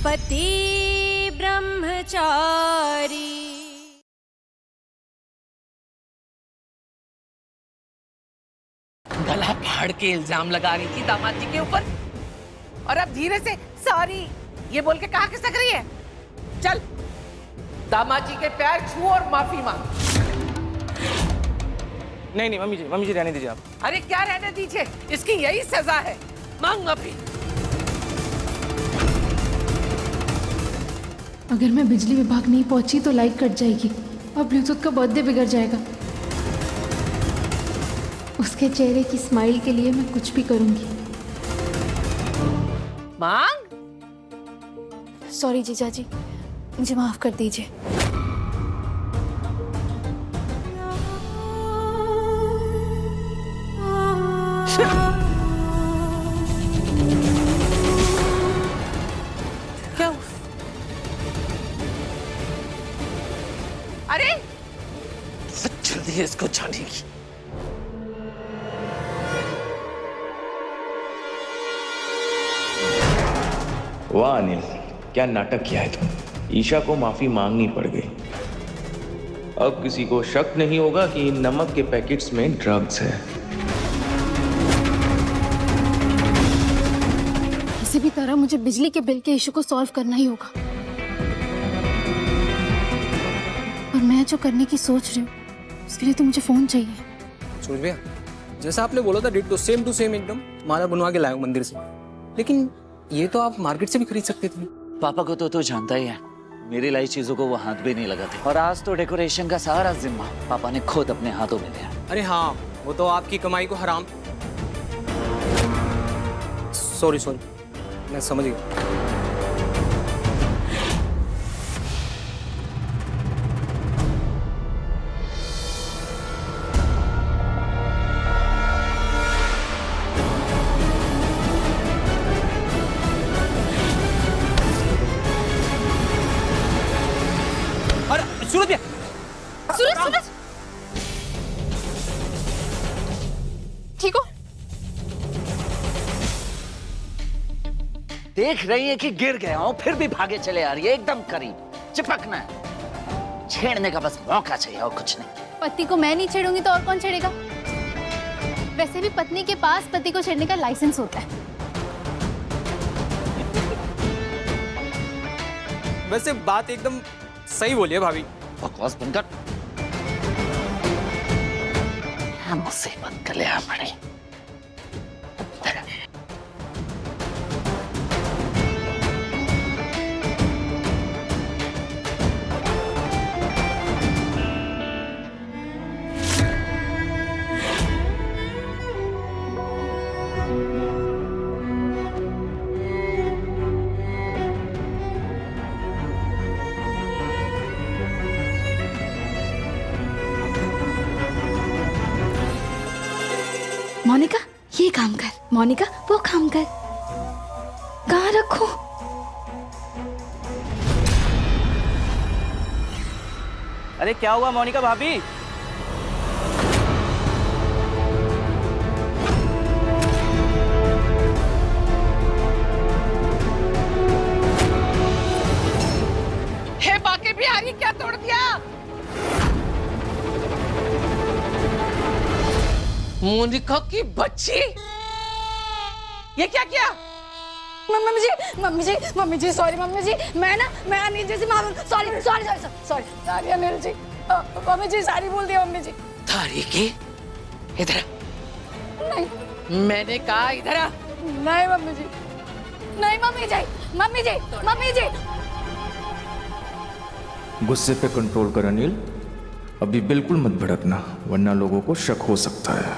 पति ब्रह्मचारी। गला फाड़ के इल्जाम लगा रही थी दामाद जी के ऊपर, और अब धीरे से सॉरी ये बोल के कहा खिसक रही है। चल दामाद जी के पैर छू और माफी मांग। नहीं मम्मी जी रहने दीजिए आप। अरे क्या रहने दीजिए, इसकी यही सजा है, मांग माफी। अगर मैं बिजली विभाग नहीं पहुंची तो लाइट कट जाएगी और ब्लूटूथ का बर्थडे बिगड़ जाएगा। उसके चेहरे की स्माइल के लिए मैं कुछ भी करूंगी। मांग। सॉरी जीजा जी, मुझे माफ कर दीजिए। क्या? अरे जल्दी है इसको जानेगी। वाह अनिल, क्या नाटक किया है तुम। ईशा को माफी मांगनी पड़ गई। अब किसी को शक नहीं होगा कि इन नमक के पैकेट्स में ड्रग्स है। किसी भी तरह मुझे बिजली के बिल के इशू को सॉल्व करना ही होगा। और मैं जो करने की सोच रही हूँ उसके लिए तो मुझे फोन चाहिए। सूरज भैया, जैसा आपने बोला था डिट्टो सेम टू सेम एकदम माला बनवा के लाया हूं मंदिर से, लेकिन ये तो आप मार्केट से भी खरीद सकते थे। पापा को तो जानता ही है, मेरी लाई चीजों को वो हाथ भी नहीं लगाते। और आज तो डेकोरेशन का सारा जिम्मा पापा ने खुद अपने हाथों में लिया। अरे हाँ, वो तो आपकी कमाई को हराम। सॉरी मैं समझ गया। सूरज भैया, सूरज ठीक हो? देख रही है कि गिर गया हूं फिर भी भागे चले आ रही है, एकदम करीब चिपकना है। छेड़ने का बस मौका चाहिए और कुछ नहीं। पति को मैं नहीं छेड़ूंगी तो और कौन छेड़ेगा? वैसे भी पत्नी के पास पति को छेड़ने का लाइसेंस होता है। वैसे बात एकदम सही बोली है भाभी। बकवास बंद कर। क्या मुसीबत कर लिया पड़ी। मोनिका ये काम कर, मोनिका वो काम कर। कहाँ रखो? अरे क्या हुआ मोनिका भाभी? हे बाके बिहारी, क्या तोड़ दिया? मोनिका की बच्ची, ये क्या किया? मम्मी जी सॉरी मम्मी जी, मैं अनिल जी से सॉरी अनिल जी, मम्मी जी सारी बोल दिया मम्मी जी। तारी की इधर नहीं मैंने कहा इधर आ। नहीं मम्मी जी, नहीं मम्मी जी। गुस्से पे कंट्रोल कर अनिल, अभी बिल्कुल मत भड़कना वरना लोगों को शक हो सकता है।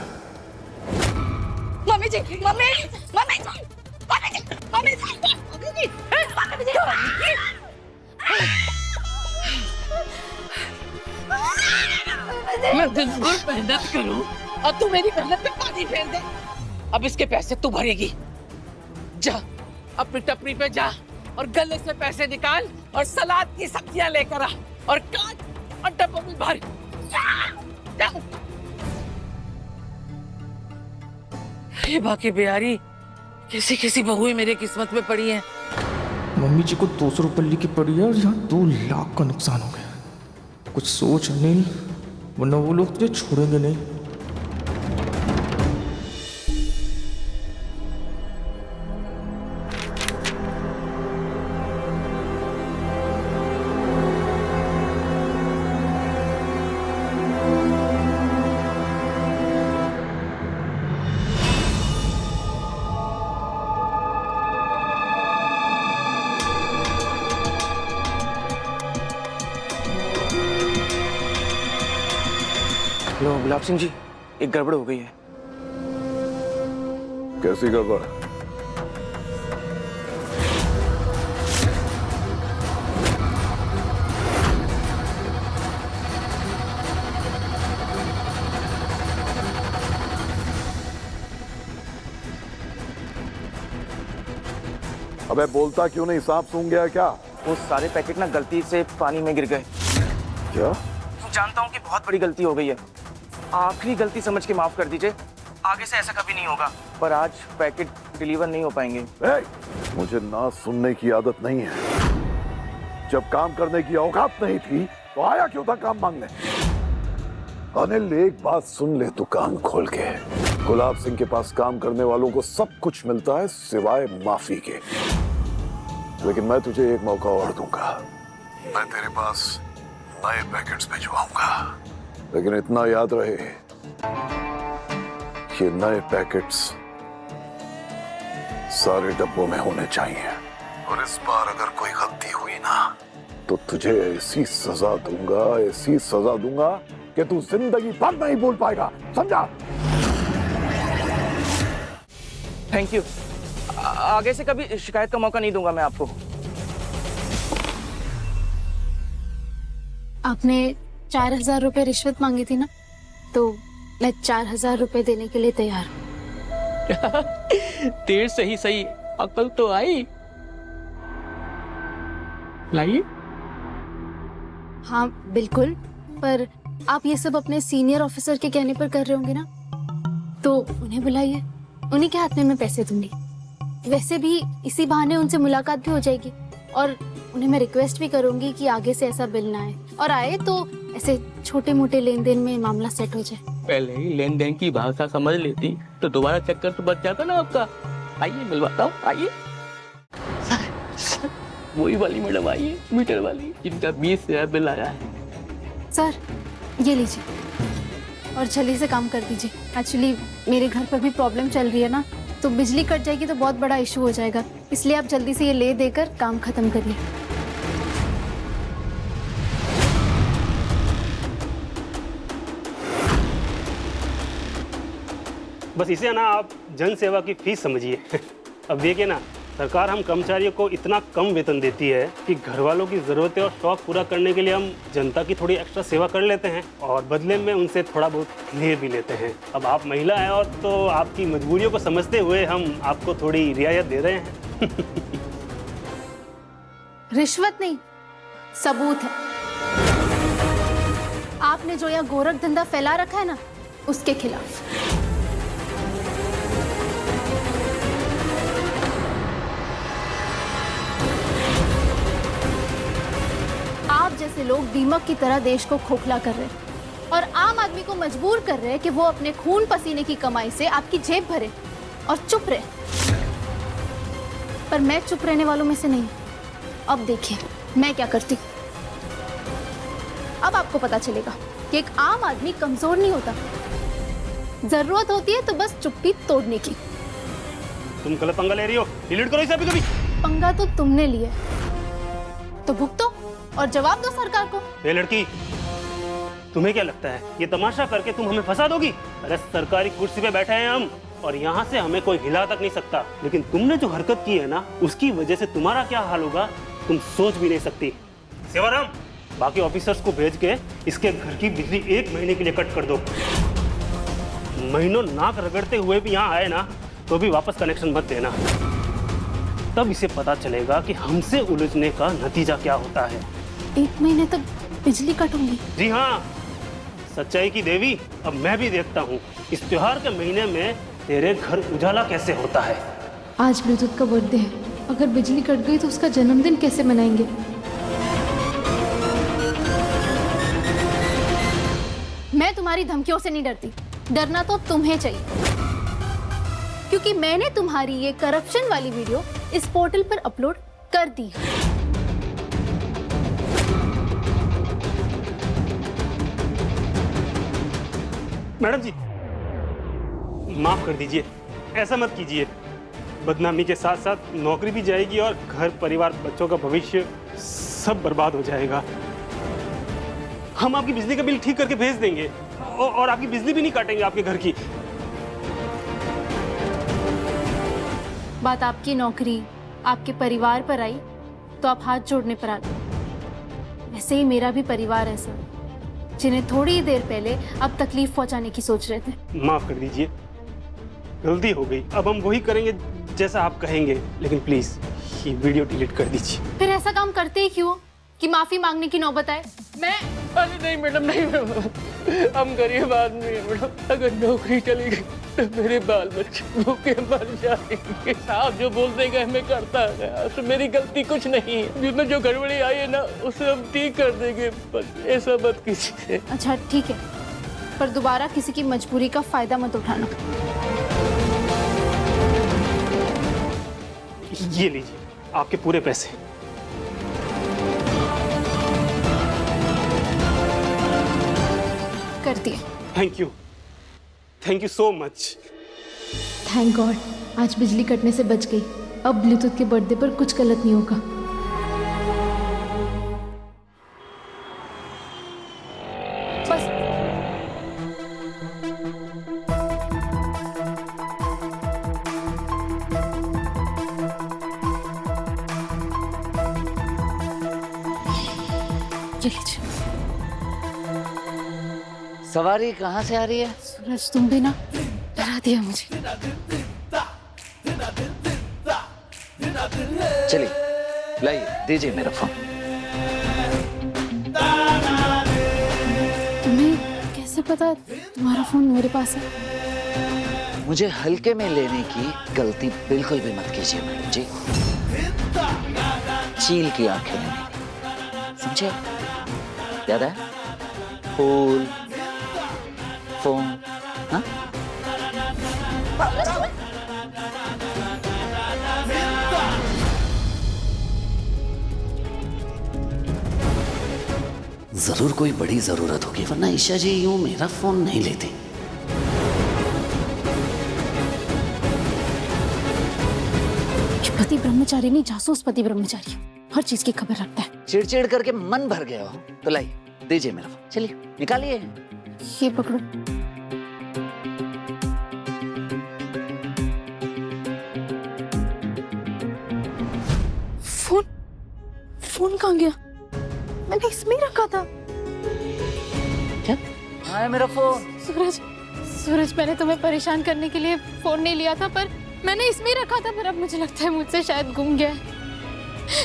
मम्मी जी मैं दिन भर मेहनत करूं और तू मेरी मेहनत पे पानी फेर दे। अब इसके पैसे तू भरेगी। जा अपनी टपरी पे जा और गले से पैसे निकाल और सलाद की सब्जियां लेकर आ और काट और डब्बों में भर। जा। ये बाकी बिहारी किसी किसी बहुएं मेरे किस्मत में पड़ी हैं। मम्मी जी को 200 रुपये लेके पड़ी है और यहाँ 2 लाख का नुकसान हो गया। कुछ सोच अनिल, वरना वो लोग तुझे छोड़ेंगे नहीं। लो गुलाब सिंह जी, एक गड़बड़ हो गई है। कैसी गड़बड़? अबे बोलता क्यों नहीं? सांप सूंघ गया क्या? वो सारे पैकेट ना गलती से पानी में गिर गए। क्या? जानता हूँ कि बहुत बड़ी गलती हो गई है, आखिरी गलती समझ के माफ कर दीजिए। आगे से ऐसा कभी नहीं होगा। पर आज पैकेट डिलीवर नहीं हो पाएंगे। मुझे ना सुनने की आदत नहीं है। जब काम करने की औकात नहीं थी तो आया क्यों था काम मांगने? अनिल, एक बात सुन ले तू कान खोल के। गुलाब सिंह के पास काम करने वालों को सब कुछ मिलता है सिवाय माफी के। लेकिन मैं तुझे एक मौका और दूंगा। मैं तेरे पास नए पैकेट्स भिजवाऊंगा, लेकिन इतना याद रहे, ये नए पैकेट्स सारे डब्बों में होने चाहिए। और इस बार अगर कोई गलती हुई ना तो तुझे ऐसी सजा दूंगा कि तू जिंदगी भर नहीं भूल पाएगा, समझा? Thank you. आगे से कभी शिकायत का मौका नहीं दूंगा मैं आपको। आपने 4000 रुपए रिश्वत मांगी थी ना, तो मैं 4000 रुपए देने के लिए तैयार हूँ। देर से ही सही, अकल तो आई। लाइए। हाँ बिल्कुल, पर आप ये सब अपने सीनियर ऑफिसर के कहने पर कर रहे होंगे ना, तो उन्हें बुलाइए, उन्हीं के हाथ में मैं पैसे दूंगी। वैसे भी इसी बहाने उनसे मुलाकात भी हो जाएगी और उन्हें मैं रिक्वेस्ट भी करूंगी कि आगे से ऐसा बिल ना आए, और आए तो ऐसे छोटे मोटे लेन देन में मामला सेट हो जाए। पहले ही लेन देन की भाषा समझ लेती तो दोबारा चक्कर तो बच जाता ना आपका। आइए मिलवाता हूँ, आइए। वही वाली मैडम आइए, मीटर वाली, जिनका 20,000 बिल आया है। सर ये लीजिए और जल्दी से काम कर दीजिए। एक्चुअली मेरे घर पर भी प्रॉब्लम चल रही है ना, तो बिजली कट जाएगी तो बहुत बड़ा इशू हो जाएगा, इसलिए आप जल्दी से ये ले देकर काम खत्म करिए। बस इसे ना आप जन सेवा की फीस समझिए। अब देखिए ना, सरकार हम कर्मचारियों को इतना कम वेतन देती है कि घर वालों की ज़रूरतें और शौक पूरा करने के लिए हम जनता की थोड़ी एक्स्ट्रा सेवा कर लेते हैं और बदले में उनसे थोड़ा बहुत ले भी लेते हैं। अब आप महिला हैं और तो आपकी मजबूरियों को समझते हुए हम आपको थोड़ी रियायत दे रहे हैं। रिश्वत नहीं, सबूत है। आपने जो यह गोरख धंधा फैला रखा है ना, उसके खिलाफ। आप जैसे लोग दीमक की तरह देश को खोखला कर रहे हैं और आम आदमी को मजबूर कर रहे हैं कि वो अपने खून पसीने की कमाई से आपकी जेब भरे और चुप रहे। पर मैं चुप रहने वालों में से नहीं। अब देखिए मैं क्या करती हूँ। अब आपको पता चलेगा कि एक आम आदमी कमजोर नहीं होता, जरूरत होती है तो बस चुप्पी तोड़ने की। तुम गलत पंगा ले रही हो, डिलीट करो इसे अभी। कभी पंगा तो तुमने लिया, तो भुगतो और जवाब दो सरकार को। ये लड़की, तुम्हें क्या लगता है ये तमाशा करके तुम हमें फंसा दोगी? अरे सरकारी कुर्सी पे बैठे हैं हम और यहाँ से हमें कोई हिला तक नहीं सकता। लेकिन तुमने जो हरकत की है ना, उसकी वजह से तुम्हारा क्या हाल होगा तुम सोच भी नहीं सकती। सेवाराम, बाकी ऑफिसर्स को भेज के इसके घर की बिजली 1 महीने के लिए कट कर दो। महीनों नाक रगड़ते हुए भी यहाँ आए ना, तो भी वापस कनेक्शन मत देना। तब इसे पता चलेगा कि हमसे उलझने का नतीजा क्या होता है। 1 महीने तक बिजली कट होगी? जी हाँ, सच्चाई की देवी, अब मैं भी देखता हूँ इस त्योहार के महीने में तेरे घर उजाला कैसे होता है। आज ब्लूटूथ का बर्थडे है, अगर बिजली कट गई तो उसका जन्मदिन कैसे मनाएंगे? मैं तुम्हारी धमकियों से नहीं डरती, डरना तो तुम्हें चाहिए, क्योंकि मैंने तुम्हारी ये करप्शन वाली वीडियो इस पोर्टल पर अपलोड कर दी है। मैडम जी, माफ कर दीजिए, ऐसा मत कीजिए। बदनामी के साथ साथ नौकरी भी जाएगी और घर परिवार बच्चों का भविष्य सब बर्बाद हो जाएगा। हम आपकी बिजली का बिल ठीक करके भेज देंगे और आपकी बिजली भी नहीं काटेंगे आपके घर की। बात आपकी नौकरी, आपके परिवार पर आई तो आप हाथ जोड़ने पर आ गए। वैसे ही मेरा भी परिवार है सर, जिन्हें थोड़ी ही देर पहले आप तकलीफ पहुंचाने की सोच रहे थे। माफ कर दीजिए, गलती हो गई। अब हम वही करेंगे जैसा आप कहेंगे, लेकिन प्लीज ये वीडियो डिलीट कर दीजिए। फिर ऐसा काम करते ही क्यों कि माफी मांगने की नौबत आए? मैं अरे नहीं मैडम, नहीं मैडम, हम गरीब आदमी हैं मैडम। अगर नौकरी चली गई तो मेरे बाल बच्चे भूखे मर जाएंगे। साहब जो बोल देगा हमें करता है, तो मेरी गलती कुछ नहीं है। जिसमें जो गड़बड़ी आई है ना उसे हम ठीक कर देंगे, बस ऐसा मत कीजिए। अच्छा ठीक है, पर दोबारा किसी की मजबूरी का फायदा मत उठाना। ये लीजिए आपके पूरे पैसे। कर दिए। Thank you so much. Thank God, आज बिजली कटने से बच गई। अब ब्लूटूथ के बर्थडे पर कुछ गलत नहीं होगा। बस ये लीजिए। सवारी कहाँ से आ रही है? सूरज तुम भी ना डरा दिया मुझे। चलिए लाइए, दीजिए मेरा फोन। तुम्हें कैसे पता तुम्हारा फोन मेरे पास है? मुझे हल्के में लेने की गलती बिल्कुल भी मत कीजिए मैडम जी। चील की आंखें लेने, समझे? याद है? फूल, फोन, हाँ? जरूर कोई बड़ी जरूरत होगी, वरना ईशा जी यूं मेरा फोन नहीं लेती। पति ब्रह्मचारी नहीं, जासूस पति ब्रह्मचारी, हर चीज की खबर रखता है। चिड़चिड़ करके मन भर गया हो तो लाइए, दीजिए मेरा फोन। चलिए निकालिए। ये पकड़ो। फोन कहाँ गया? मैंने इसमें रखा था। क्या? हाँ है मेरा फोन। सूरज मैंने तुम्हें परेशान करने के लिए फोन नहीं लिया था, पर मैंने इसमें रखा था, पर अब मुझे लगता है मुझसे शायद गुम गया है।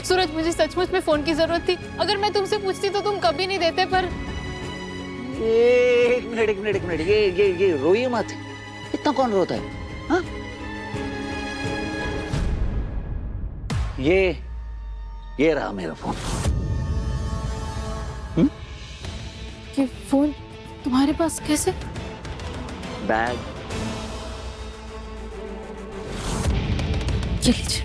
सूरज मुझे सचमुच में फोन की जरूरत थी। अगर मैं तुमसे पूछती तो तुम कभी नहीं देते, पर एक मिनट, ये रोइए मत। इतना कौन रोता है? हाँ? ये रहा मेरा फोन। ये फोन तुम्हारे पास कैसे? बैग। ये लीजिए।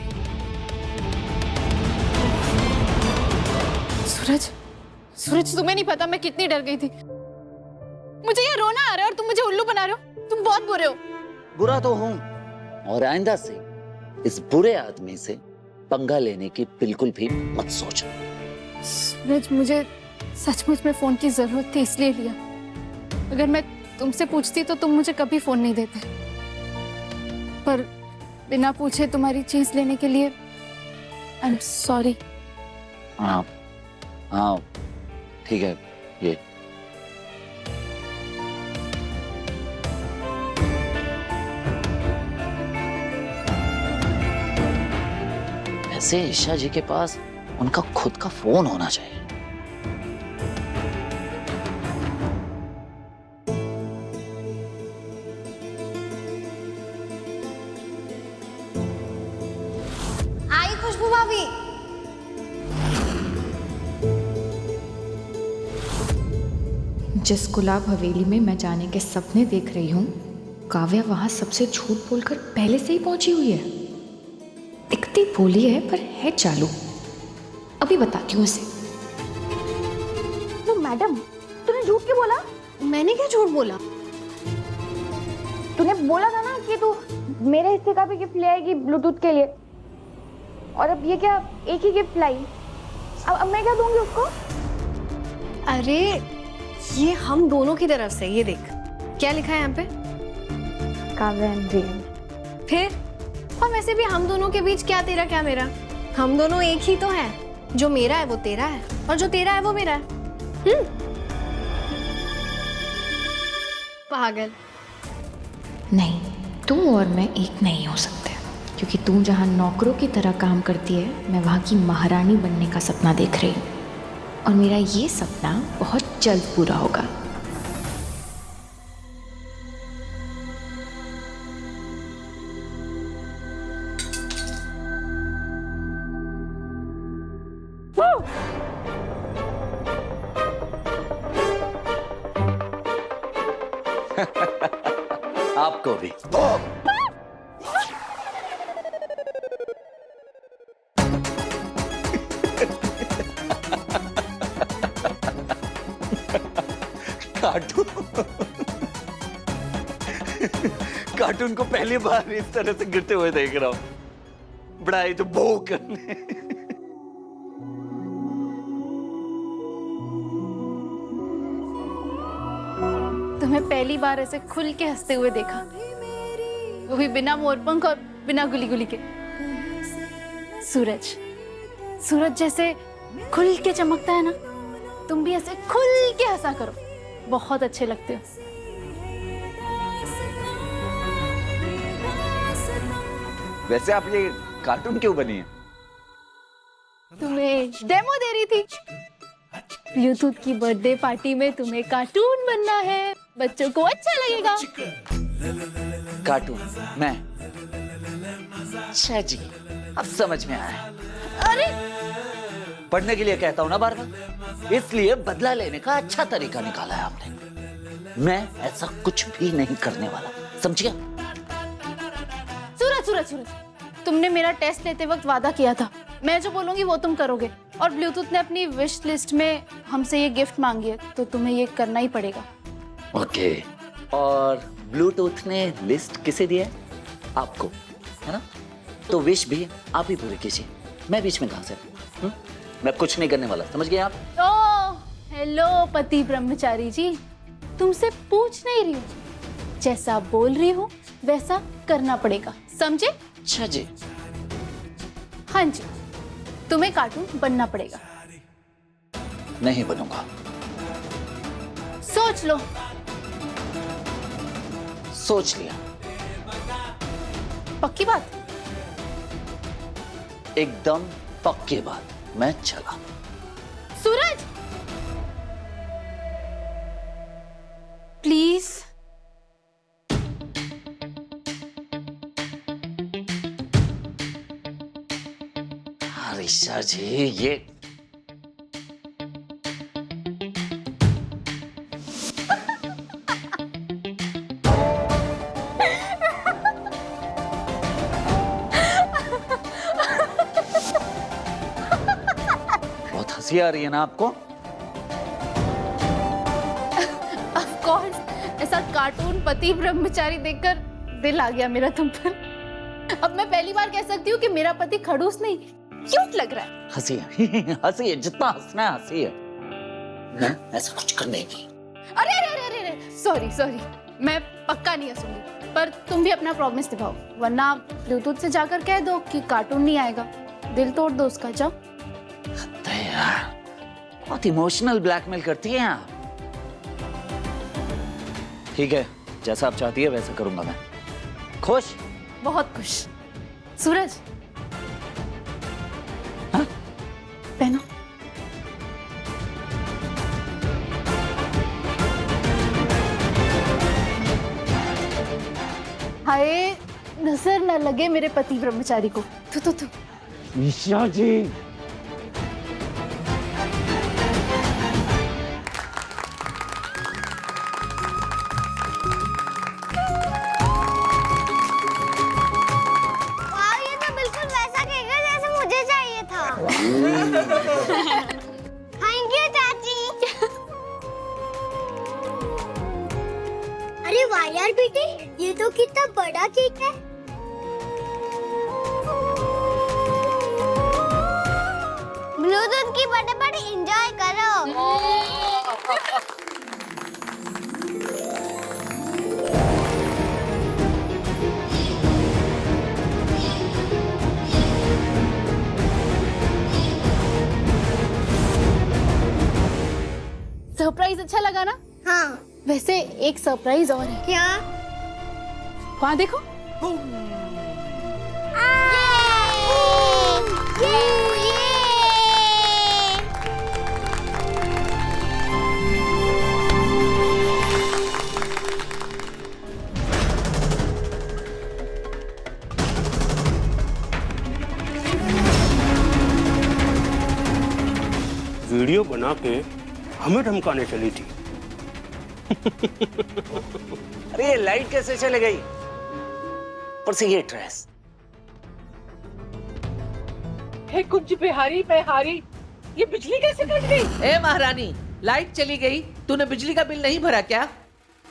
सूरज तुम्हें नहीं पता मैं कितनी डर गई थी। मुझे ये रोना आ रहा है और तुम मुझे उल्लू बना रहे हो। तुम बहुत बुरे हो। बुरा तो हूं, और आइंदा से इस बुरे आदमी से पंगा लेने की बिल्कुल भी मत सोचना। सूरज मुझे सचमुच में फोन की जरूरत थी, इसलिए लिया। अगर मैं तुमसे पूछती तो तुम मुझे कभी फोन नहीं देते, पर बिना पूछे तुम्हारी चीज लेने के लिए आई एम सॉरी। हाँ ठीक है। ये ऐसे ईशा जी के पास उनका खुद का फोन होना चाहिए। जिस गुलाब हवेली में मैं जाने के सपने देख रही हूँ, काव्या वहाँ सबसे झूठ बोलकर पहले से ही पहुंची हुई है। दिखती भोली है पर है चालू। अभी बताती हूँ इसे। तो मैडम, तूने झूठ क्यों बोला? मैंने क्या झूठ बोला? तूने बोला था ना कि तू मेरे हिस्से का भी गिफ्ट ले आएगी ब्लूटूथ के लिए, और अब ये क्या, एक ही गिफ्ट लाई? अब मैं क्या दूंगी उसको? अरे ये हम दोनों की तरफ से, ये देख क्या लिखा है यहाँ पे, काव्या एंड ड्रीम। फिर और वैसे भी हम दोनों के बीच क्या तेरा क्या मेरा, हम दोनों एक ही तो हैं। जो मेरा है वो तेरा है और जो तेरा है वो मेरा है। पागल। नहीं, तू और मैं एक नहीं हो सकते, क्योंकि तू जहाँ नौकरों की तरह काम करती है, मैं वहाँ की महारानी बनने का सपना देख रही हूँ, और मेरा ये सपना बहुत जल्द पूरा होगा। आपको भी। कार्टून को पहली बार इस तरह से गिरते हुए देख रहा हूं। बड़ा ही तो बो करने। तुम्हें पहली बार ऐसे खुल के हंसते हुए देखा, वो भी बिना मोरपंख और बिना गुली गुली के। सूरज, सूरज जैसे खुल के चमकता है ना, तुम भी ऐसे खुल के हंसा करो, बहुत अच्छे लगते हो। वैसे आप ये कार्टून क्यों बनी है? तुम्हें डेमो दे रही थी। ब्लूटूथ की बर्थडे पार्टी में तुम्हें कार्टून बनना है, बच्चों को अच्छा लगेगा। कार्टून मैं? अच्छा जी, अब समझ में आया। अरे पढ़ने के लिए कहता हूं ना बार बार, इसलिए बदला लेने का अच्छा तरीका निकाला है आपने। मैं ऐसा कुछ भी नहीं करने वाला, समझिए? सूरज सूरज सूरज, तुमने मेरा टेस्ट लेते वक्त वादा किया था, मैं जो बोलूंगी वो तुम करोगे, और ब्लूटूथ ने अपनी विश लिस्ट में हमसे ये गिफ्ट मांगी है, तो तुम्हें ये करना ही पड़ेगा। ओके। और ब्लूटूथ ने लिस्ट किसे दिया है? आपको, है ना? तो विश भी आप ही पूरी कीजिए, मैं बीच में कहां से? मैं कुछ नहीं करने वाला, समझ गए आप? ओ हेलो पति ब्रह्मचारी जी, तुमसे पूछ नहीं रही हूँ, जैसा बोल रही हूँ वैसा करना पड़ेगा, समझे? अच्छा जी। हाँ जी, तुम्हें कार्टून बनना पड़ेगा। नहीं बनूंगा। सोच लो। सोच लिया। पक्की बात? एकदम पक्की बात, मैं चला। सूरज प्लीज। ऋषा जी, ये बहुत हंसी आ रही है ना आपको? ऑफ कोर्स, ऐसा कार्टून पति ब्रह्मचारी देखकर दिल आ गया मेरा तुम पर। अब मैं पहली बार कह सकती हूँ कि मेरा पति खड़ूस नहीं, क्यूट लग रहा है। हंसी है, हंसी है, जितना हंसना है हंसी है। मैं ऐसा कुछ करने की। अरे अरे अरे अरे, सॉरी सॉरी, मैं पक्का नहीं हंसूंगी, पर तुम भी अपना प्रॉमिस निभाओ, वरना ब्लूटूथ से जाकर कह दो कि कार्टून नहीं आएगा, दिल तोड़ दो उसका। जाओ। यार, बहुत इमोशनल ब्लैकमेल करती हैं आप। ठीक है, जैसा आप चाहती है वैसा करूंगा मैं। खुश? बहुत खुश। सूरज, हाँ? पहनो। हाय, नजर न लगे मेरे पति ब्रह्मचारी को। तू ईशा जी, थैंक यू चाची। अरे वाह यार बेटी, ये तो कितना बड़ा केक है। ब्लूटूथ की बर्थडे पार्टी एंजॉय करो। सरप्राइज अच्छा लगा ना? हाँ। वैसे एक सरप्राइज और है। क्या? वहाँ देखो। वीडियो बना के हमें धमकाने चली थी। अरे ये लाइट कैसे चले गई? पर से ये ड्रेस। हे कुंज बिहारी बिहारी, ये बिजली कैसे कट गई? ए महारानी, लाइट चली गई, तूने बिजली का बिल नहीं भरा क्या?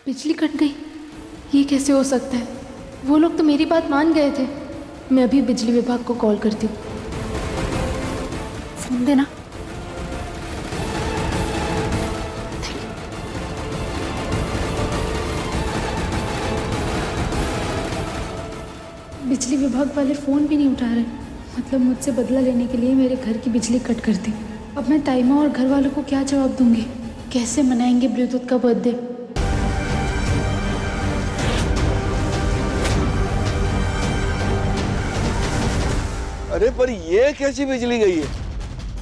बिजली कट गई? ये कैसे हो सकता है? वो लोग तो मेरी बात मान गए थे। मैं अभी बिजली विभाग को कॉल करती हूँ। फोन देना। बिजली विभाग वाले फ़ोन भी नहीं उठा रहे। मतलब मुझसे बदला लेने के लिए मेरे घर की बिजली कट कर दी। अब मैं ताइमा और घर वालों को क्या जवाब दूंगी? कैसे मनाएंगे ब्लूटूथ का बर्थडे? अरे पर ये कैसी बिजली गई है?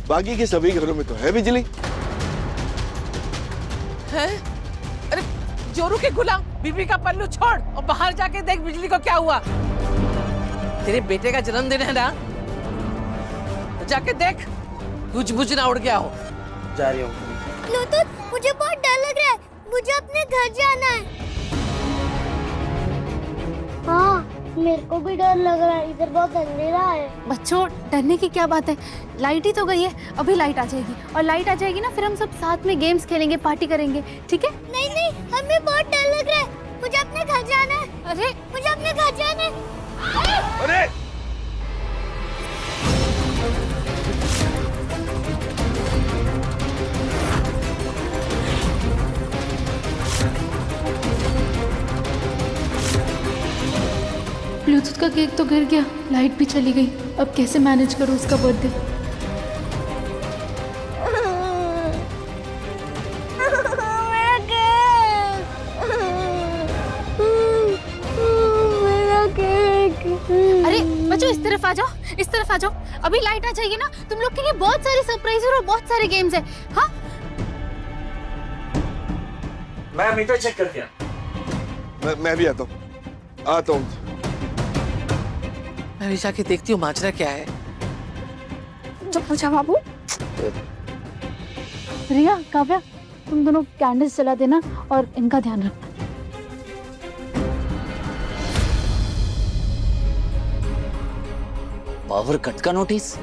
बाकी के सभी घरों में तो है बिजली। है? अरे जोरू के गुलाम, बीबी का पल्लू छोड़ और बाहर जाके देख बिजली को क्या हुआ। तेरे बेटे का जन्मदिन है ना, तो जाके देख कुछ बुझ ना उड़ गया हो। जा रही हूँ। ब्लूटूथ, मुझे बहुत डर लग रहा है, मुझे अपने घर जाना है। हाँ, मेरे को भी डर लग रहा है, इधर बहुत अंधेरा है। बच्चों, डरने की क्या बात है? लाइट ही तो गई है, अभी लाइट आ जाएगी और लाइट आ जाएगी ना, फिर हम सब साथ में गेम्स खेलेंगे, पार्टी करेंगे, ठीक है? नहीं नहीं, हमें बहुत डर लग रहा है, मुझे अपने घर जाना है। अरे मुझे अपने घर जाना है। अरे ब्लूटूथ का केक तो गिर गया, लाइट भी चली गई। अब कैसे मैनेज करूँ उसका बर्थडे? अरे बच्चों, इस तरफ आ जाओ, इस तरफ आ जाओ। अभी लाइट आ जाएगी ना, तुम लोग के लिए बहुत सारे सरप्राइज और बहुत सारे गेम्स हैं। हाँ, मैं मीटर चेक करके मैं भी आता हूँ। मैं भी जाके देखती हूँ माजरा क्या है। चुप हो जा बाबू। रिया, काव्या, तुम दोनों कैंडल्स जला देना और इनका ध्यान रखना। पावर कट का नोटिस?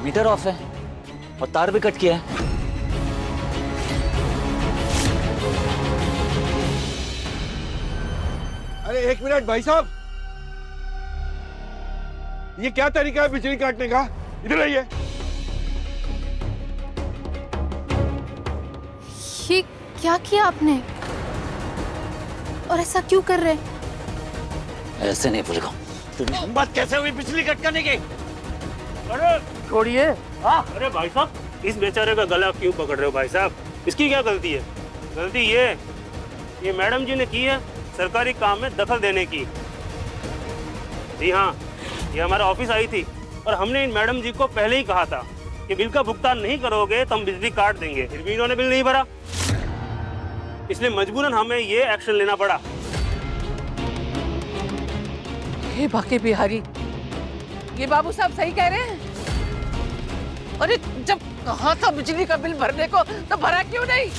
मीटर ऑफ है और तार भी कट किया है। अरे एक मिनट भाई साहब, ये क्या तरीका है बिजली काटने का? इधर आइए। ये क्या किया आपने? और ऐसा क्यों कर रहे? ऐसे नहीं भूलेगा। बात कैसे हुई बिजली कट करने की? अरे छोड़िए। अरे भाई साहब, इस बेचारे का गला क्यों पकड़ रहे हो भाई साहब? इसकी क्या गलती है? गलती ये मैडम जी ने की है सरकारी काम में दखल देने की। जी हाँ, ये हमारा ऑफिस आई थी और हमने इन मैडम जी को पहले ही कहा था कि बिल का भुगतान नहीं करोगे तो हम बिजली काट देंगे। फिर भी इन्होंने बिल नहीं भरा, इसलिए मजबूरन हमें ये एक्शन लेना पड़ा। हे बाकी बिहारी, ये बाबू साहब सही कह रहे हैं। अरे जब कहा था बिजली का बिल भरने को तो भरा क्यों नहीं?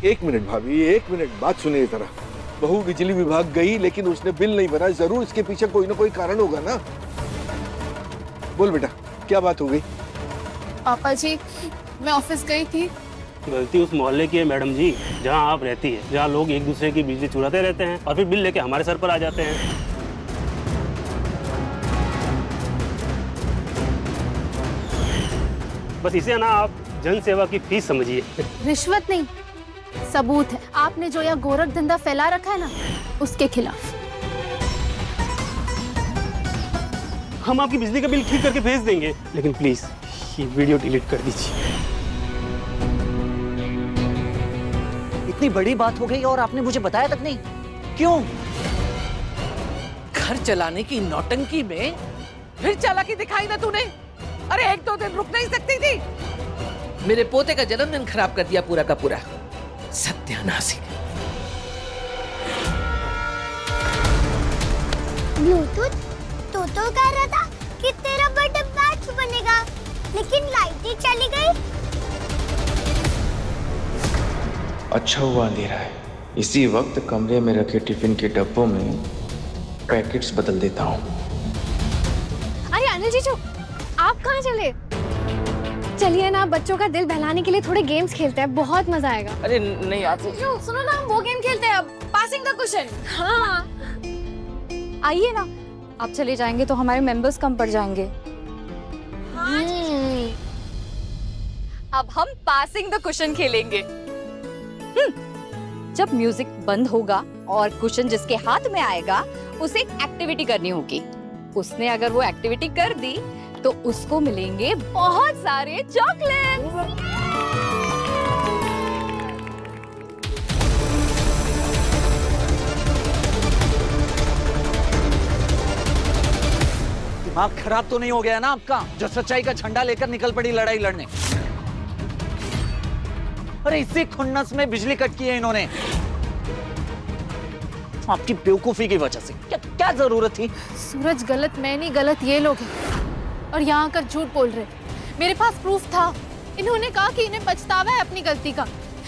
एक मिनट भाभी, एक मिनट, बात सुनिए जरा। बहू बिजली विभाग गई लेकिन उसने बिल नहीं भरा, जरूर इसके पीछे कोई ना कोई कारण होगा ना। बोल बेटा, क्या बात हो गई? पापा जी, मैं ऑफिस गई थी। गलती उस मोहल्ले की है मैडम जी, जहाँ आप रहती है, जहाँ लोग एक दूसरे की बिजली चुराते रहते हैं और फिर बिल लेके हमारे सर पर आ जाते हैं। बस इसे ना आप जन सेवा की फीस समझिए। रिश्वत नहीं, सबूत है। आपने जो यहाँ गोरख धंधा फैला रखा है ना, उसके खिलाफ। हम आपकी बिजली का बिल ठीक करके भेज देंगे, लेकिन प्लीज ये वीडियो डिलीट कर दीजिए। इतनी बड़ी बात हो गई और आपने मुझे बताया तक नहीं, क्यों? घर चलाने की नौटंकी में फिर चालाकी दिखाई ना तूने? अरे 1-2 दिन रुक नहीं सकती थी? मेरे पोते का जन्मदिन खराब कर दिया पूरा का पूरा। सत्यानाशी। ब्लूटूथ तो कह रहा था कि तेरा बर्थडे मैच बनेगा, लेकिन लाइट ही चली गई। अच्छा हुआ अंधेरा है, इसी वक्त कमरे में रखे टिफिन के डब्बों में पैकेट्स बदल देता हूँ। अरे अनिल जीजू, आप कहाँ चले? चलिए ना, बच्चों का दिल बहलाने के लिए थोड़े गेम्स खेलते हैं, बहुत मजा आएगा। अरे नहीं आप जीजू सुनो ना, हम वो गेम खेलते हैं अब, पासिंग द क्वेश्चन। हाँ आइए ना, आप चले जाएंगे तो हमारे मेंबर्स कम पड़ जाएंगे। अब हम पासिंग द क्वेश्चन खेलेंगे। जब म्यूजिक बंद होगा और क्वेश्चन जिसके हाथ में आएगा उसे एक्टिविटी करनी होगी। उसने अगर वो एक्टिविटी कर दी तो उसको मिलेंगे बहुत सारे चॉकलेट्स। दिमाग खराब तो नहीं हो गया ना आपका, जो सच्चाई का झंडा लेकर निकल पड़ी लड़ाई लड़ने? अरे इसी खुन्नस में बिजली कट की है इन्होंने, आपकी बेवकूफी की वजह से। क्या जरूरत थी? सूरज गलत मैं नहीं, गलत ये लोग हैं और यहाँ आकर झूठ बोल रहे। मेरे पास प्रूफ था। इन्होंने कहा कि इन्हें पछतावा है अपनी गलती का।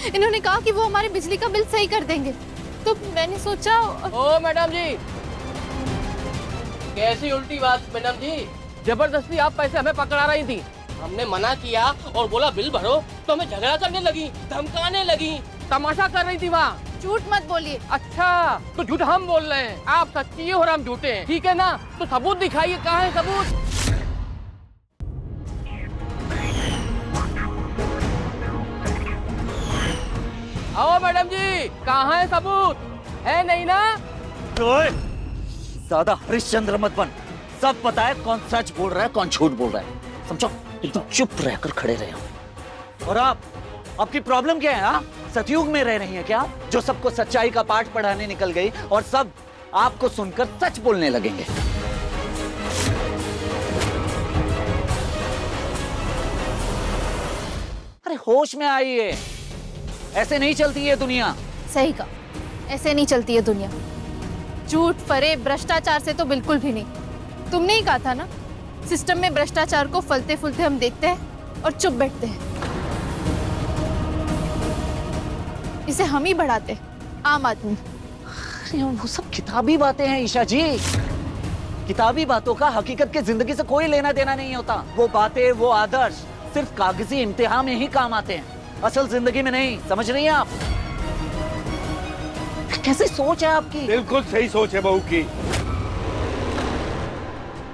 इन्होंने कहा कि वो हमारे बिजली का बिल सही कर देंगे, तो मैंने सोचा। ओ मैडम जी, कैसी उल्टी बात मैडम जी? जबरदस्ती आप पैसे हमें पकड़ा रही थी। हमने मना किया और बोला बिल भरो तो हमें झगड़ा करने लगी, धमकाने लगी, तमाशा कर रही थी वहाँ। झूठ मत बोलिए। अच्छा तो झूठ हम बोल रहे हैं, आप सच्ची है और हम झूठे हैं, ठीक है ना? तो सबूत दिखाइए, कहाँ है सबूत? आओ मैडम जी, कहाँ है सबूत? है नहीं ना? ज्यादा हरिश्चंद्र मत बन। सब पता है कौन सच बोल रहा है कौन झूठ बोल रहा है, समझो? एकदम चुप रहकर खड़े रहे हो। और आपकी प्रॉब्लम क्या है? हाँ, सतयुग में रह रही हैं क्या, जो सबको सच्चाई का पाठ पढ़ाने निकल गई और सब आपको सुनकर सच बोलने लगेंगे? अरे होश में आइए, ऐसे नहीं चलती है दुनिया। सही कहा, ऐसे नहीं चलती है दुनिया। झूठ, फरेब, भ्रष्टाचार से तो बिल्कुल भी नहीं। तुमने ही कहा था ना, सिस्टम में भ्रष्टाचार को फलते फूलते हम देखते हैं और चुप बैठते हैं। इसे हम ही बढ़ाते, आम आदमी। अरे वो सब किताबी बातें हैं ईशा जी। किताबी बातों का हकीकत की जिंदगी से कोई लेना देना नहीं होता। वो बातें, वो आदर्श सिर्फ कागजी इम्तिहान में ही काम आते हैं, असल जिंदगी में नहीं। समझ रही हैं आप? कैसी सोच है आपकी? बिल्कुल सही सोच है बहू की।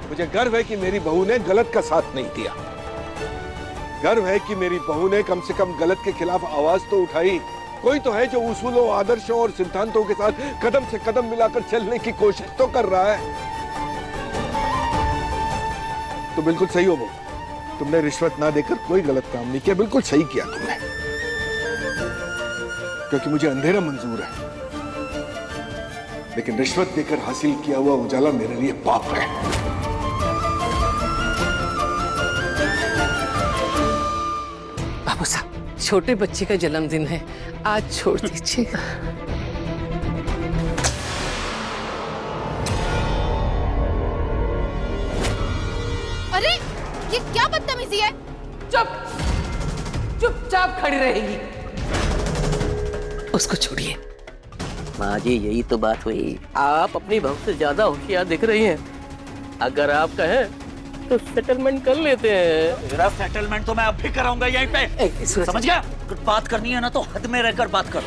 मुझे गर्व है कि मेरी बहू ने गलत का साथ नहीं दिया। गर्व है कि मेरी बहू ने कम से कम गलत के खिलाफ आवाज तो उठाई। कोई तो है जो उसूलों, आदर्शों और सिद्धांतों के साथ कदम से कदम मिलाकर चलने की कोशिश तो कर रहा है। तो बिल्कुल सही हो बहू, तुमने रिश्वत ना देकर कोई गलत काम नहीं किया। बिल्कुल सही किया तुमने, क्योंकि मुझे अंधेरा मंजूर है, लेकिन रिश्वत देकर हासिल किया हुआ उजाला मेरे लिए पाप है। बाबू साहब, छोटे बच्चे का जन्मदिन है, आज छोड़ दीजिए। अरे ये क्या बदतमीजी है? चुप, चुपचाप खड़ी रहेगी। उसको छोड़िए। माँ जी यही तो बात हुई। आप अपनी बहू से ज्यादा होशियार दिख रही हैं। अगर आप कहें तो सेटलमेंट कर लेते हैं। मेरा सेटलमेंट तो मैं अब भी कराऊंगा यहीं पे। समझ गया? अगर बात करनी है ना तो हद में रहकर बात कर,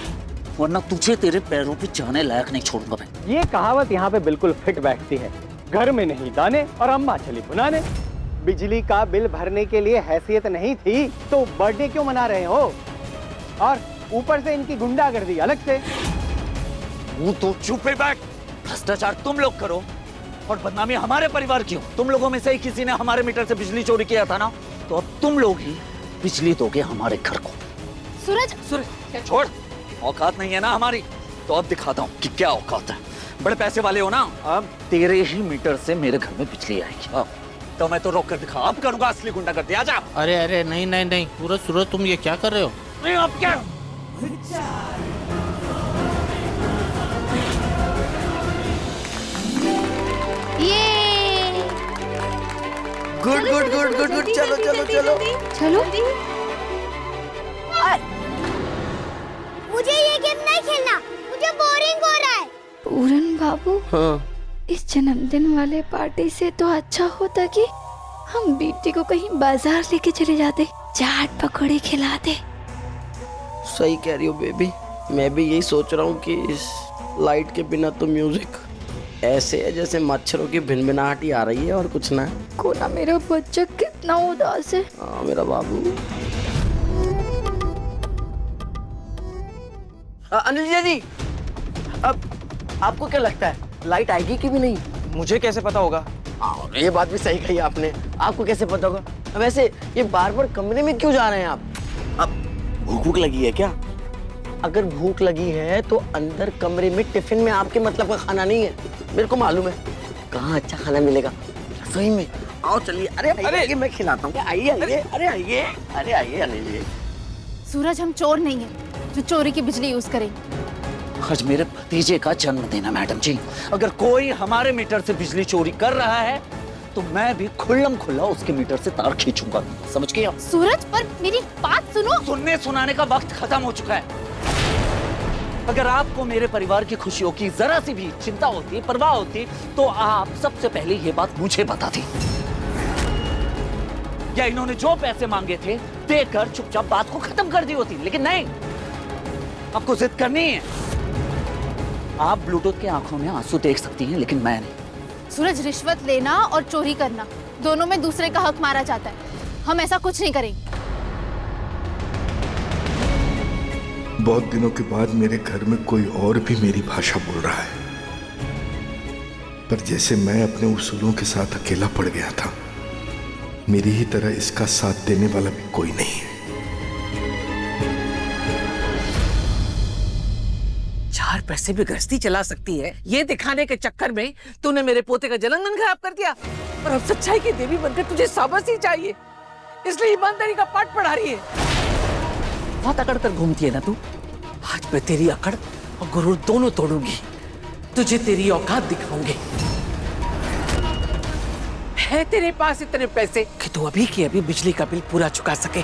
वरना तुझे तेरे पैरों पे जाने लायक नहीं छोड़ूंगा मैं। ये कहावत यहाँ पे बिल्कुल फिट बैठती है। घर में नहीं दाने और अम्मा चली बुनाने। बिजली का बिल भरने के लिए हैसियत नहीं थी तो बर्थडे क्यों मना रहे हो? और ऊपर से इनकी गुंडागर्दी अलग से। तू तो चुप ही बैठ। भ्रष्टाचार तुम लोग करो और बदनामी हमारे परिवार की हो। तुम लोगों में से ही किसी ने हमारे मीटर से बिजली चोरी किया था ना, तो अब तुम लोग ही बिजली दोगे हमारे घर को। सूरज, छोड़। औकात नहीं है ना हमारी, तो अब दिखाता हूँ कि क्या औकात है। बड़े पैसे वाले हो ना, अब तेरे ही मीटर से मेरे घर में बिजली आएगी। तो मैं तो रोक कर दिखा, अब करूंगा असली गुंडागर्दी। आजा। अरे नहीं नहीं नहीं, सूरज तुम ये क्या कर रहे हो? नहीं अब क्या? ये good good good good good. चलो चलो चलो चलो। मुझे ये गेम नहीं खेलना, मुझे बोरिंग हो रहा है। पूरन बाबू, हाँ इस जन्मदिन वाले पार्टी से तो अच्छा होता कि हम बेटी को कहीं बाजार लेके चले जाते, चाट पकौड़े खिलाते। सही कह रही हो बेबी, मैं भी यही सोच रहा हूँ कि इस लाइट के बिना तो म्यूजिक ऐसे है जैसे मच्छरों की भिनभिनाहट ही आ रही है और कुछ ना। कोना मेरा बच्चा कितना उदास है। हाँ मेरा बाबू। अनिल जी, अब आपको क्या लगता है लाइट आएगी कि भी नहीं? मुझे कैसे पता होगा? ये बात भी सही कही आपने। आपको कैसे पता होगा? वैसे ये बार बार कमरे में क्यों जा रहे हैं आप? अब भूख लगी है क्या? अगर भूख लगी है तो अंदर कमरे में टिफिन में आपके मतलब का खाना नहीं है, मेरे को मालूम है। कहाँ अच्छा खाना मिलेगा? रसोई में। आओ चलिए। अरे मैं खिलाता हूँ। आइए आइए। अरे आइए अनिल जी। सूरज, हम चोर नहीं है जो चोरी की बिजली यूज करेंगे। आज मेरे भतीजे का जन्मदिन है मैडम जी। अगर कोई हमारे मीटर से बिजली चोरी कर रहा है तो मैं भी खुल्लम खुल्ला उसके मीटर से तार खींचूंगा। समझ गए? सूरज, पर मेरी बात सुनो। सुनने सुनाने का वक्त खत्म हो चुका है। अगर आपको मेरे परिवार की खुशियों की जरा सी भी चिंता होती, परवाह होती, तो आप सबसे पहले ये बात मुझे बताती, या इन्होंने जो पैसे मांगे थे देकर चुपचाप बात को खत्म कर दी होती। लेकिन नहीं, आपको जिद करनी है। आप ब्लूटूथ के आंखों में आंसू देख सकती हैं, लेकिन मैं नहीं। सूरज, रिश्वत लेना और चोरी करना दोनों में दूसरे का हक मारा जाता है। हम ऐसा कुछ नहीं करेंगे। बहुत दिनों के बाद मेरे घर में कोई और भी मेरी भाषा बोल रहा है, पर जैसे मैं अपने उसूलों के साथ अकेला पड़ गया था, मेरी ही तरह इसका साथ देने वाला भी कोई नहीं है। 4 पैसे भी गृहस्थी चला सकती है, ये दिखाने के चक्कर में तूने मेरे पोते का जन्मदिन खराब कर दिया। और अब सच्चाई की देवी बनकर तुझे शाबाश ही चाहिए, इसलिए ईमानदारी का पाठ पढ़ा रही है। बहुत अकड़ कर घूमती है ना तू। आज मैं तेरी अकड़ और गुरूर दोनों तोड़ूंगी, तुझे तेरी औकात दिखाऊंगी। है तेरे पास इतने पैसे कि तू अभी की अभी बिजली का बिल पूरा चुका सके,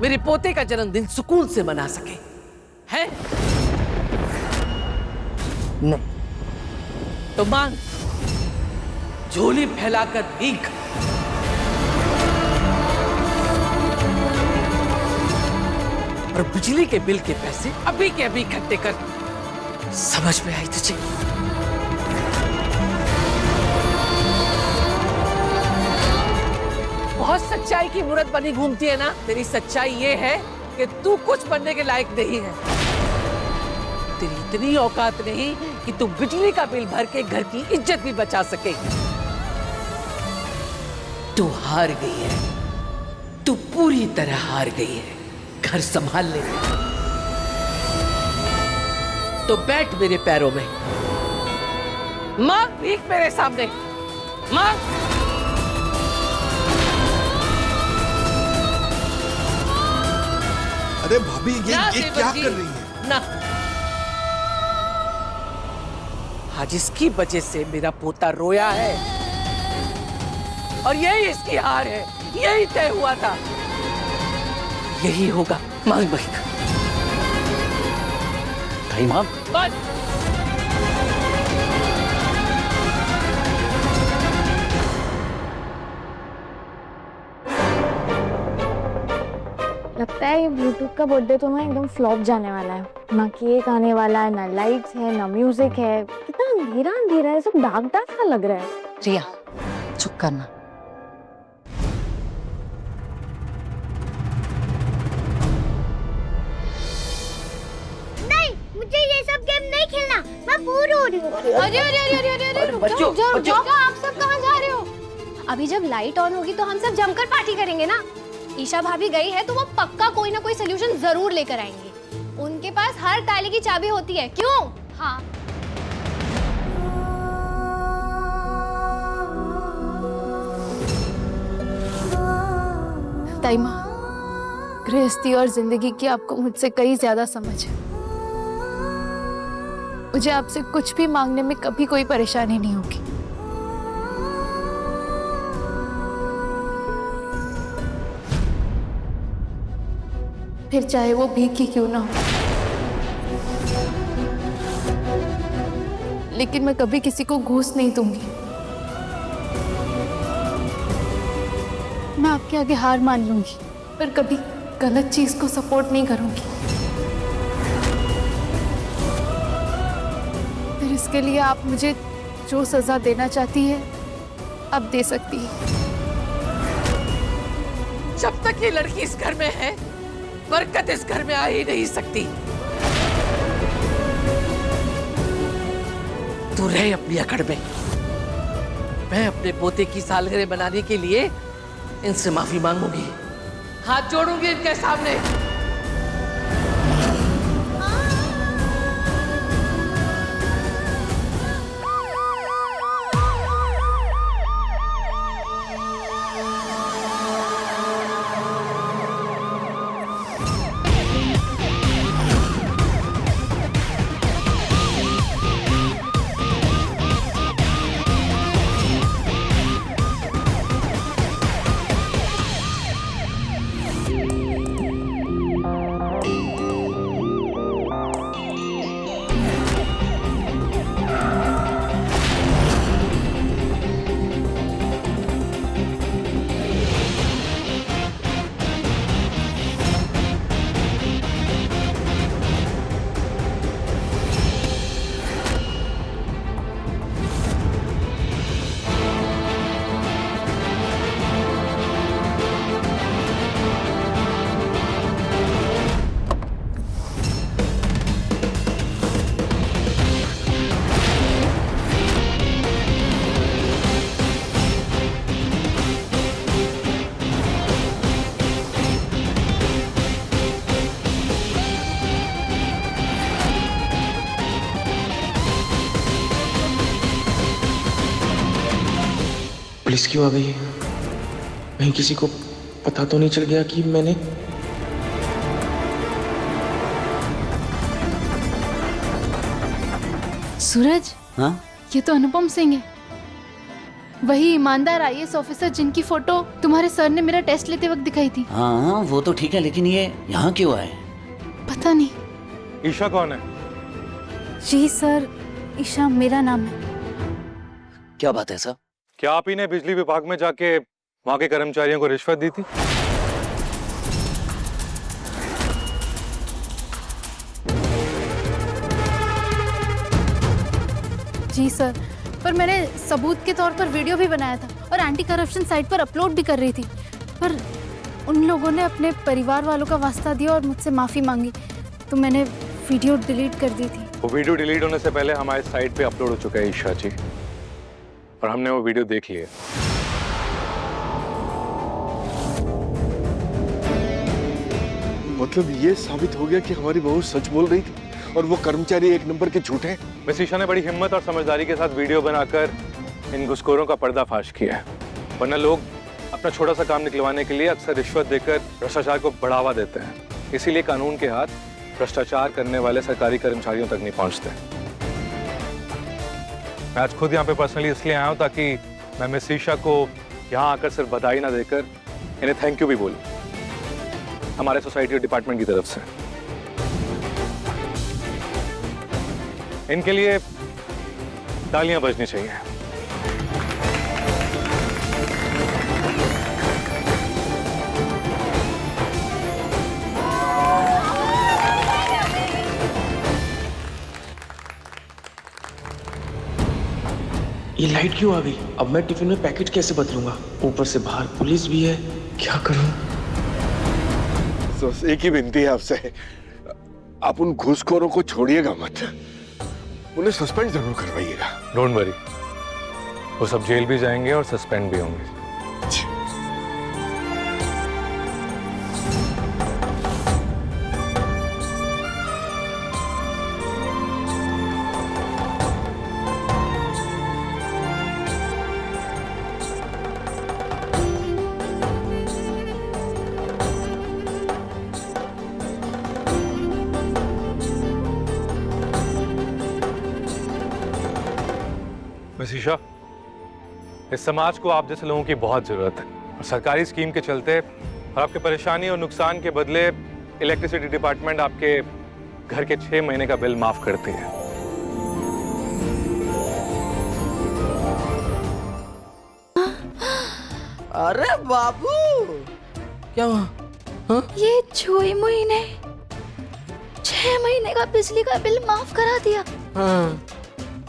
मेरे पोते का जन्मदिन सुकून से मना सके? है? नहीं तो मांग, झोली फैलाकर भीख। और बिजली के बिल के पैसे अभी के अभी इकट्ठे कर। समझ में आई तुझे? बहुत सच्चाई की मूरत बनी घूमती है ना। तेरी सच्चाई ये है कि तू कुछ बनने के लायक नहीं है। तेरी इतनी औकात नहीं कि तू बिजली का बिल भर के घर की इज्जत भी बचा सके। तू हार गई है, तू पूरी तरह हार गई है। घर संभाल ले तो बैठ मेरे पैरों में, मांग भीख मेरे सामने, मांग। अरे भाभी ये क्या कर रही है? ना, आज इसकी वजह से मेरा पोता रोया है। और यही इसकी हार है, यही तय हुआ था, यही होगा। मांग बाइक। भाई माँ बस लगता है ये ब्लूटूथ का बर्थडे तो ना एकदम फ्लॉप जाने वाला है। ना केक आने वाला है, ना लाइट्स है, ना म्यूजिक है। कितना अंधेरा अंधेरा है, सब डार्क डार्क सा लग रहा है। रिया चुप करना। नहीं, मुझे ये सब गेम नहीं खेलना, मैं बोर हो रही हूँ। अरे अरे अरे अरे अरे अरे बच्चों, बच्चों। आप सब कहाँ जा रहे हो? अभी जब लाइट ऑन होगी तो हम सब जमकर पार्टी करेंगे ना। ईशा भाभी गई है तो वो पक्का कोई ना कोई सोल्यूशन जरूर लेकर आएंगी। उनके पास हर ताले की चाबी होती है। क्यों? हाँ। ताई माँ, गृहस्थी और जिंदगी की आपको मुझसे कहीं ज्यादा समझ है। मुझे आपसे कुछ भी मांगने में कभी कोई परेशानी नहीं होगी। फिर चाहे वो भीख ही क्यों ना हो, लेकिन मैं कभी किसी को घूस नहीं दूंगी। मैं आपके आगे हार मान लूंगी, पर कभी गलत चीज को सपोर्ट नहीं करूंगी। फिर इसके लिए आप मुझे जो सजा देना चाहती है, आप दे सकती है। जब तक ये लड़की इस घर में है, बरकत इस घर में आ ही नहीं सकती। तू रहे अपनी अकड़ में। मैं अपने पोते की सालगिरह बनाने के लिए इनसे माफी मांगूंगी, हाथ जोड़ूंगी इनके सामने। पुलिस क्यों आ गई है? कहीं किसी को पता तो नहीं चल गया कि मैंने सूरज, हाँ? ये तो अनुपम सिंह है, वही ईमानदार IAS ऑफिसर जिनकी फोटो तुम्हारे सर ने मेरा टेस्ट लेते वक्त दिखाई थी। हाँ वो तो ठीक है, लेकिन ये यहाँ क्यों आए? पता नहीं। ईशा कौन है? जी सर, ईशा मेरा नाम है। क्या बात है सर? क्या आप ही ने बिजली विभाग में जाके वहां के कर्मचारियों को रिश्वत दी थी? जी सर, पर मैंने सबूत के तौर पर वीडियो भी बनाया था और एंटी करप्शन साइट पर अपलोड भी कर रही थी, पर उन लोगों ने अपने परिवार वालों का वास्ता दिया और मुझसे माफ़ी मांगी, तो मैंने वीडियो डिलीट कर दी थी। वो वीडियो डिलीट होने से पहले हमारे साइट पे अपलोड हो चुका है ईशा जी, और हमने वो वीडियो देख लिया। मतलब ये साबित हो गया कि हमारी बहू सच बोल रही थी और वो कर्मचारी एक नंबर के झूठे हैं। मिस ईशा ने बड़ी हिम्मत और समझदारी के साथ वीडियो बनाकर इन घुसखोरों का पर्दाफाश किया है, वरना लोग अपना छोटा सा काम निकलवाने के लिए अक्सर रिश्वत देकर भ्रष्टाचार को बढ़ावा देते हैं। इसीलिए कानून के हाथ भ्रष्टाचार करने वाले सरकारी कर्मचारियों तक नहीं पहुंचते। मैं आज खुद यहाँ पे पर्सनली इसलिए आया हूँ ताकि मैं मिस ईशा को यहाँ आकर सिर्फ बधाई ना देकर इन्हें थैंक यू भी बोलो हमारे सोसाइटी और डिपार्टमेंट की तरफ से। इनके लिए तालियां बजनी चाहिए। ये लाइट क्यों आ गई? अब मैं टिफिन में पैकेट कैसे बदलूंगा? ऊपर से बाहर पुलिस भी है, क्या करूं? तो एक ही विनती है आपसे, आप उन घूसखोरों को छोड़िएगा मत, उन्हें सस्पेंड जरूर करवाइएगा। डोंट वरी, वो सब जेल भी जाएंगे और सस्पेंड भी होंगे। मिस ईशा, इस समाज को आप जैसे लोगों की बहुत जरूरत है और सरकारी स्कीम के चलते और आपके परेशानी और नुकसान के बदले इलेक्ट्रिसिटी डिपार्टमेंट आपके घर के 6 महीने का बिल माफ करती है। अरे बाबू, क्या हुआ? हाँ? ये 6 महीने 6 महीने का बिजली का बिल माफ करा दिया। हाँ,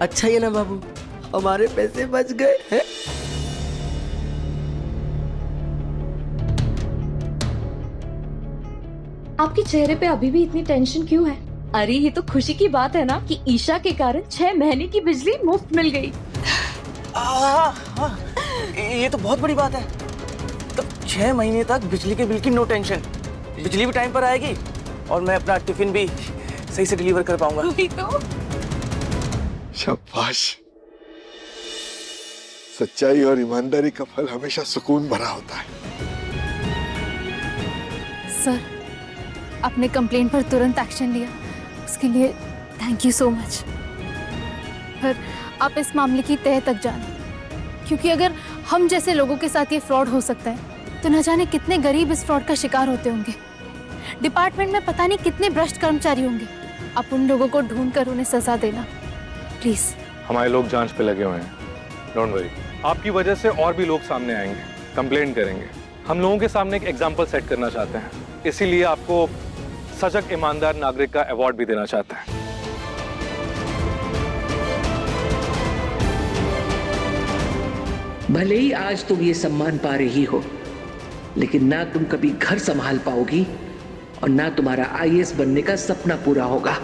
अच्छा ही है ना बाबू, हमारे पैसे बच गए हैं। आपके चेहरे पे अभी भी इतनी टेंशन क्यों है? अरे ये तो खुशी की बात है ना कि ईशा के कारण 6 महीने की बिजली मुफ्त मिल गई। हाँ, ये तो बहुत बड़ी बात है। तो 6 महीने तक बिजली के बिल की नो टेंशन, बिजली भी टाइम पर आएगी और मैं अपना टिफिन भी सही से डिलीवर कर पाऊंगा। वही तो। शाबाश, सच्चाई और ईमानदारी का फल हमेशा सुकून भरा होता है। सर, आपने कंप्लेंट पर तुरंत एक्शन लिया, उसके लिए थैंक यू सो मच। पर आप इस मामले की तह तक जाने, क्योंकि अगर हम जैसे लोगों के साथ ये फ्रॉड हो सकता है तो न जाने कितने गरीब इस फ्रॉड का शिकार होते होंगे। डिपार्टमेंट में पता नहीं कितने भ्रष्ट कर्मचारी होंगे। आप उन लोगों को ढूंढ कर उन्हें सजा देना प्लीज। हमारे लोग जांच पे लगे हुए हैं, डोंट वरी। आपकी वजह से और भी लोग सामने आएंगे, कंप्लेंट करेंगे। हम लोगों के सामने एक एग्जाम्पल सेट करना चाहते हैं, इसीलिए आपको सजग ईमानदार नागरिक का अवार्ड भी देना चाहते हैं। भले ही आज तुम ये सम्मान पा रही हो, लेकिन ना तुम कभी घर संभाल पाओगी और ना तुम्हारा IAS बनने का सपना पूरा होगा।